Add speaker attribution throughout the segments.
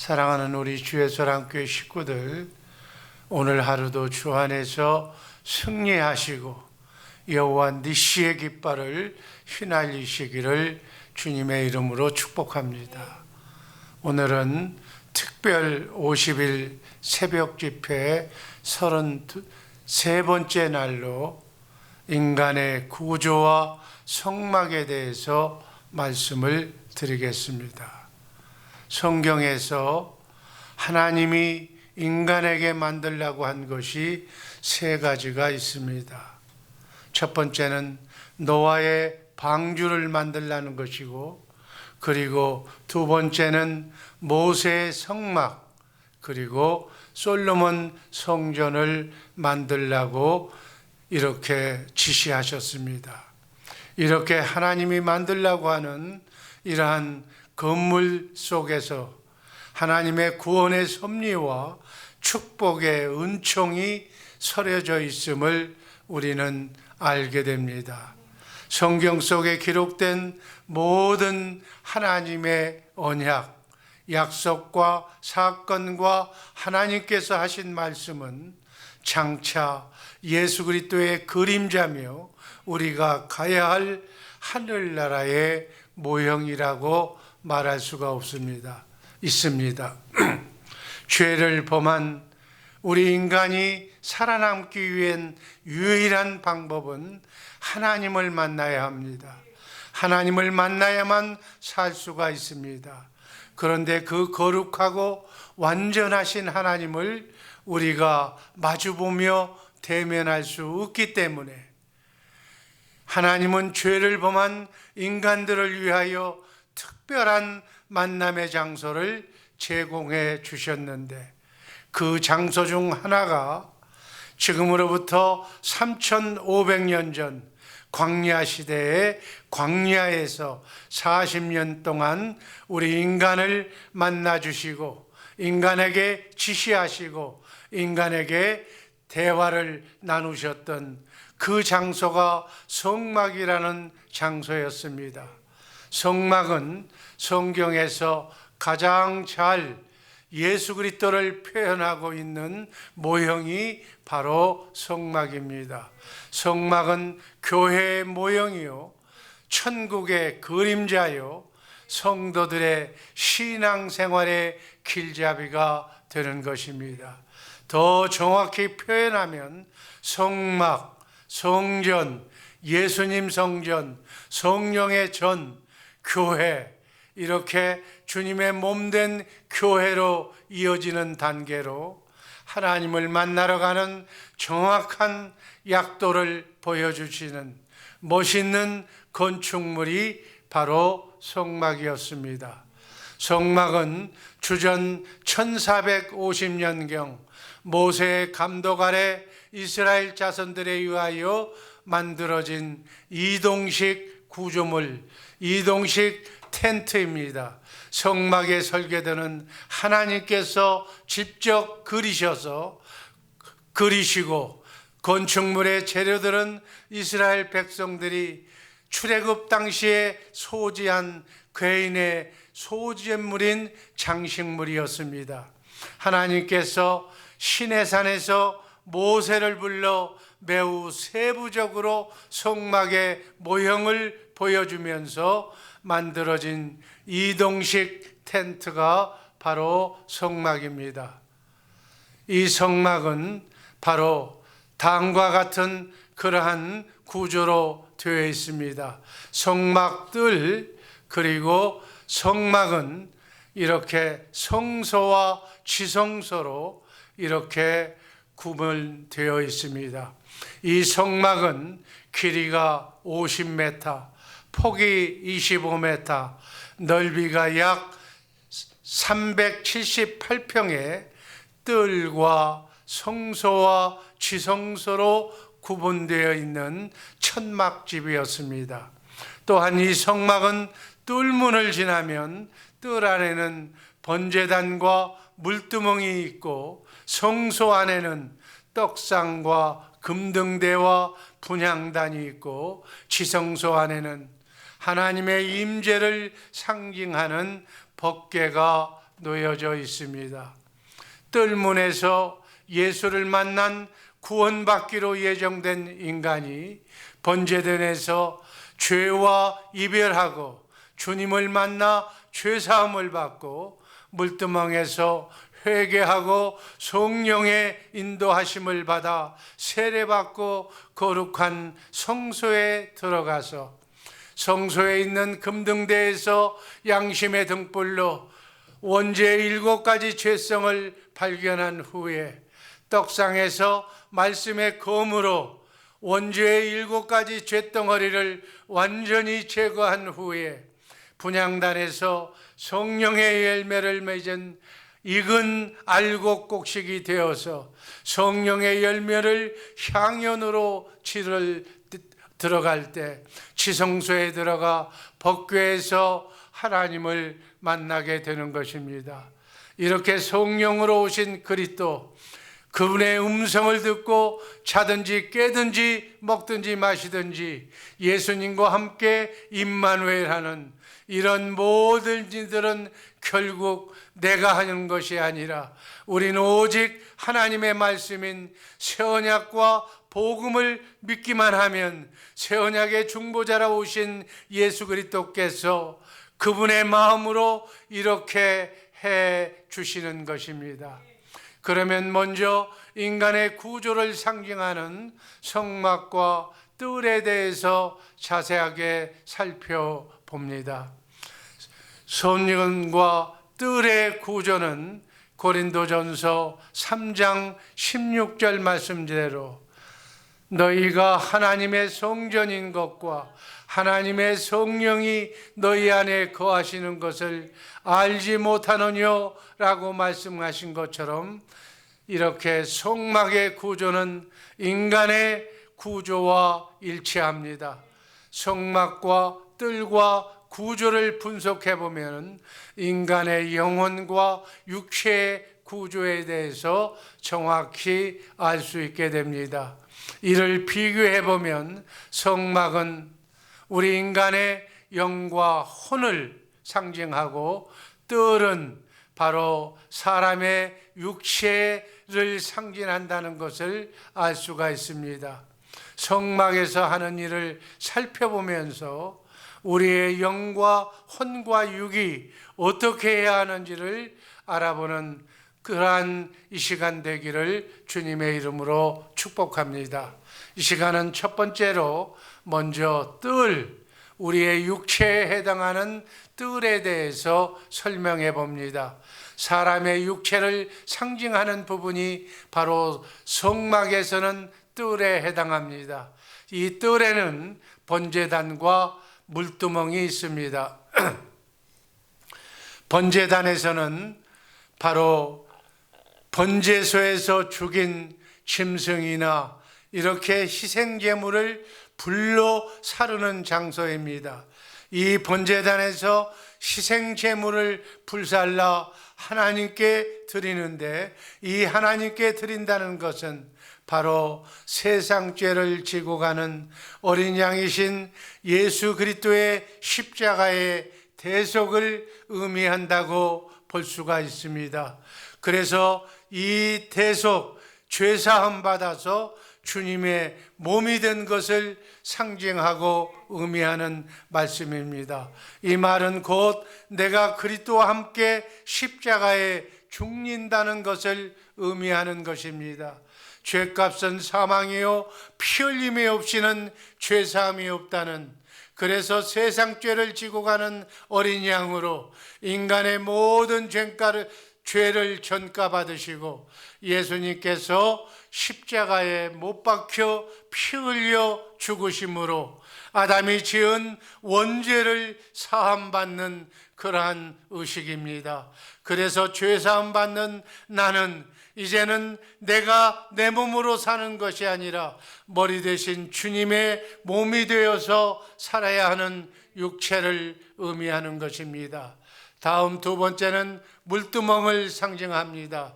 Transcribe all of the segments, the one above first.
Speaker 1: 사랑하는 우리 주예소랑교회 식구들, 오늘 하루도 주 안에서 승리하시고 여호와 니시의 깃발을 휘날리시기를 주님의 이름으로 축복합니다. 오늘은 특별 50일 새벽 집회 33번째 날로 인간의 구조와 성막에 대해서 말씀을 드리겠습니다. 성경에서 하나님이 인간에게 만들라고 한 것이 세 가지가 있습니다. 첫 번째는 노아의 방주를 만들라는 것이고, 그리고 두 번째는 모세의 성막, 그리고 솔로몬 성전을 만들라고 이렇게 지시하셨습니다. 이렇게 하나님이 만들라고 하는 이러한 건물 속에서 하나님의 구원의 섭리와 축복의 은총이 서려져 있음을 우리는 알게 됩니다. 성경 속에 기록된 모든 하나님의 언약, 약속과 사건과 하나님께서 하신 말씀은 장차 예수 그리스도의 그림자며 우리가 가야 할 하늘나라의 모형이라고 말할 수가 있습니다. 죄를 범한 우리 인간이 살아남기 위한 유일한 방법은 하나님을 만나야 합니다. 하나님을 만나야만 살 수가 있습니다. 그런데 그 거룩하고 완전하신 하나님을 우리가 마주보며 대면할 수 없기 때문에 하나님은 죄를 범한 인간들을 위하여 특별한 만남의 장소를 제공해 주셨는데, 그 장소 중 하나가 지금으로부터 3500년 전 광야 시대의 광야에서 40년 동안 우리 인간을 만나 주시고 인간에게 지시하시고 인간에게 대화를 나누셨던 그 장소가 성막이라는 장소였습니다. 성막은 성경에서 가장 잘 예수 그리스도를 표현하고 있는 모형이 바로 성막입니다. 성막은 교회의 모형이요, 천국의 그림자요, 성도들의 신앙생활의 길잡이가 되는 것입니다. 더 정확히 표현하면 성막, 성전, 예수님 성전, 성령의 전, 교회, 이렇게 주님의 몸된 교회로 이어지는 단계로 하나님을 만나러 가는 정확한 약도를 보여주시는 멋있는 건축물이 바로 성막이었습니다. 성막은 주전 1450년경 모세의 감독 아래 이스라엘 자손들에 의하여 만들어진 이동식 구조물, 이동식 텐트입니다. 성막에 설계되는 하나님께서 직접 그리시고 건축물의 재료들은 이스라엘 백성들이 출애굽 당시에 소지한 괴인의 소재물인 장식물이었습니다. 하나님께서 시내산에서 모세를 불러 매우 세부적으로 성막의 모형을 보여주면서 만들어진 이동식 텐트가 바로 성막입니다. 이 성막은 바로 다음과 같은 그러한 구조로 되어 있습니다. 성막들, 그리고 성막은 이렇게 성소와 지성소로 이렇게 구분되어 있습니다. 이 성막은 길이가 50m, 폭이 25m, 넓이가 약 378평의 뜰과 성소와 지성소로 구분되어 있는 천막집이었습니다. 또한 이 성막은 뜰문을 지나면 뜰 안에는 번제단과 물두멍이 있고, 성소 안에는 떡상과 금등대와 분향단이 있고, 지성소 안에는 하나님의 임재를 상징하는 법궤가 놓여져 있습니다. 뜰문에서 예수를 만난 구원받기로 예정된 인간이 번제단에서 죄와 이별하고 주님을 만나 죄사함을 받고 물두멍에서 회개하고 성령의 인도하심을 받아 세례받고 거룩한 성소에 들어가서 성소에 있는 금등대에서 양심의 등불로 원죄의 7가지 죄성을 발견한 후에 떡상에서 말씀의 검으로 원죄의 7가지 죄덩어리를 완전히 제거한 후에 분향단에서 성령의 열매를 맺은 익은 알곡곡식이 되어서 성령의 열매를 향연으로 들어갈 때 지성소에 들어가 법궤에서 하나님을 만나게 되는 것입니다. 이렇게 성령으로 오신 그리스도, 그분의 음성을 듣고 자든지 깨든지 먹든지 마시든지 예수님과 함께 임마누엘하는 이런 모든 일들은 결국 내가 하는 것이 아니라 우리는 오직 하나님의 말씀인 새언약과 복음을 믿기만 하면 새언약의 중보자라 오신 예수 그리스도께서 그분의 마음으로 이렇게 해 주시는 것입니다. 그러면 먼저 인간의 구조를 상징하는 성막과 뜰에 대해서 자세하게 살펴봅니다. 성막과 뜰의 구조는 고린도전서 3장 16절 말씀대로 너희가 하나님의 성전인 것과 하나님의 성령이 너희 안에 거하시는 것을 알지 못하느뇨 라고 말씀하신 것처럼 이렇게 성막의 구조는 인간의 구조와 일치합니다. 성막과 뜰과 구조를 분석해 보면 인간의 영혼과 육체의 구조에 대해서 정확히 알 수 있게 됩니다. 이를 비교해 보면 성막은 우리 인간의 영과 혼을 상징하고 뜰은 바로 사람의 육체를 상징한다는 것을 알 수가 있습니다. 성막에서 하는 일을 살펴보면서 우리의 영과 혼과 육이 어떻게 해야 하는지를 알아보는 그러한 이 시간 되기를 주님의 이름으로 축복합니다. 이 시간은 첫 번째로 먼저 뜰, 우리의 육체에 해당하는 뜰에 대해서 설명해 봅니다. 사람의 육체를 상징하는 부분이 바로 성막에서는 뜰에 해당합니다. 이 뜰에는 번제단과 물두멍이 있습니다. 번제단에서는 바로 번제소에서 죽인 짐승이나 이렇게 희생제물을 불로 사르는 장소입니다. 이 번제단에서 희생제물을 불살라 하나님께 드리는데 이 하나님께 드린다는 것은 바로 세상 죄를 지고 가는 어린 양이신 예수 그리스도의 십자가의 대속을 의미한다고 볼 수가 있습니다. 그래서 이 대속, 죄사함 받아서 주님의 몸이 된 것을 상징하고 의미하는 말씀입니다. 이 말은 곧 내가 그리스도와 함께 십자가에 죽는다는 것을 의미하는 것입니다. 죄값은 사망이요 피 흘림이 없이는 죄사함이 없다는, 그래서 세상 죄를 지고 가는 어린 양으로 인간의 모든 죄를 전가받으시고 예수님께서 십자가에 못 박혀 피 흘려 죽으심으로 아담이 지은 원죄를 사함받는 그러한 의식입니다. 그래서 죄사함 받는 나는 이제는 내가 내 몸으로 사는 것이 아니라 머리 대신 주님의 몸이 되어서 살아야 하는 육체를 의미하는 것입니다. 다음 두 번째는 물두멍을 상징합니다.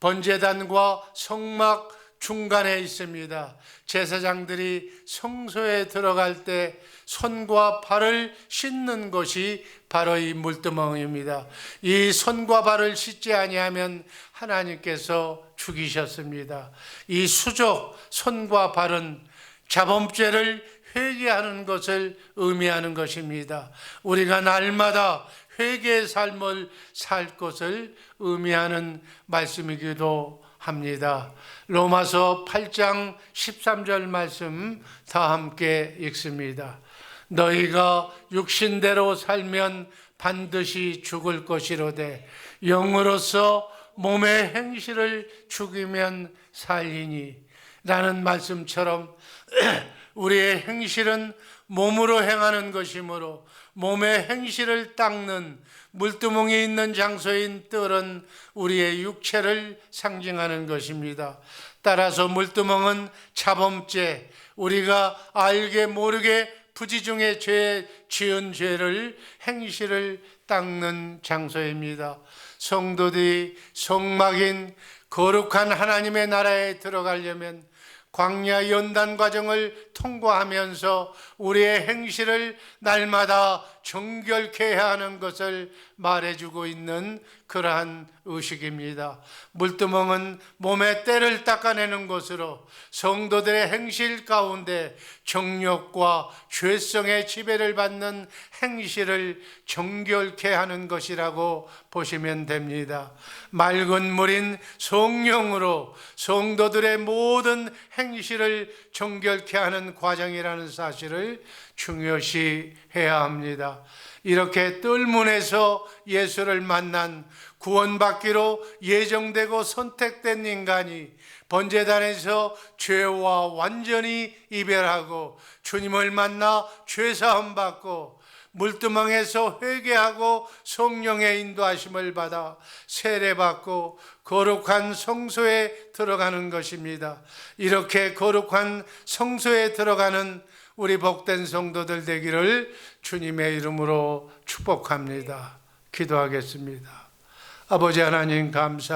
Speaker 1: 번제단과 성막 중간에 있습니다. 제사장들이 성소에 들어갈 때 손과 발을 씻는 것이 바로 이 물두멍입니다. 이 손과 발을 씻지 아니하면 하나님께서 죽이셨습니다. 이 수족 손과 발은 자범죄를 회개하는 것을 의미하는 것입니다. 우리가 날마다 회개의 삶을 살 것을 의미하는 말씀이기도 합니다. 로마서 8장 13절 말씀 다 함께 읽습니다. 너희가 육신대로 살면 반드시 죽을 것이로되 영으로서 몸의 행실을 죽이면 살리니 라는 말씀처럼 우리의 행실은 몸으로 행하는 것이므로 몸의 행실을 닦는 물두멍이 있는 장소인 뜰은 우리의 육체를 상징하는 것입니다. 따라서 물두멍은 자범죄, 우리가 알게 모르게 부지중에 지은 죄를 행실을 닦는 장소입니다. 성도들이 성막인 거룩한 하나님의 나라에 들어가려면 광야 연단 과정을 통과하면서 우리의 행실을 날마다 정결케 해야 하는 것을 말해주고 있는 그러한 의식입니다. 물두멍은 몸의 때를 닦아내는 것으로 성도들의 행실 가운데 정욕과 죄성의 지배를 받는 행실을 정결케 하는 것이라고 보시면 됩니다. 맑은 물인 성령으로 성도들의 모든 행실을 정결케 하는 과정이라는 사실을 중요시 해야 합니다. 이렇게 뜰문에서 예수를 만난 구원받기로 예정되고 선택된 인간이 번제단에서 죄와 완전히 이별하고 주님을 만나 죄사함 받고 물두멍에서 회개하고 성령의 인도하심을 받아 세례받고 거룩한 성소에 들어가는 것입니다. 이렇게 거룩한 성소에 들어가는 우리 복된 성도들 되기를 주님의 이름으로 축복합니다. 기도하겠습니다. 아버지 하나님 감사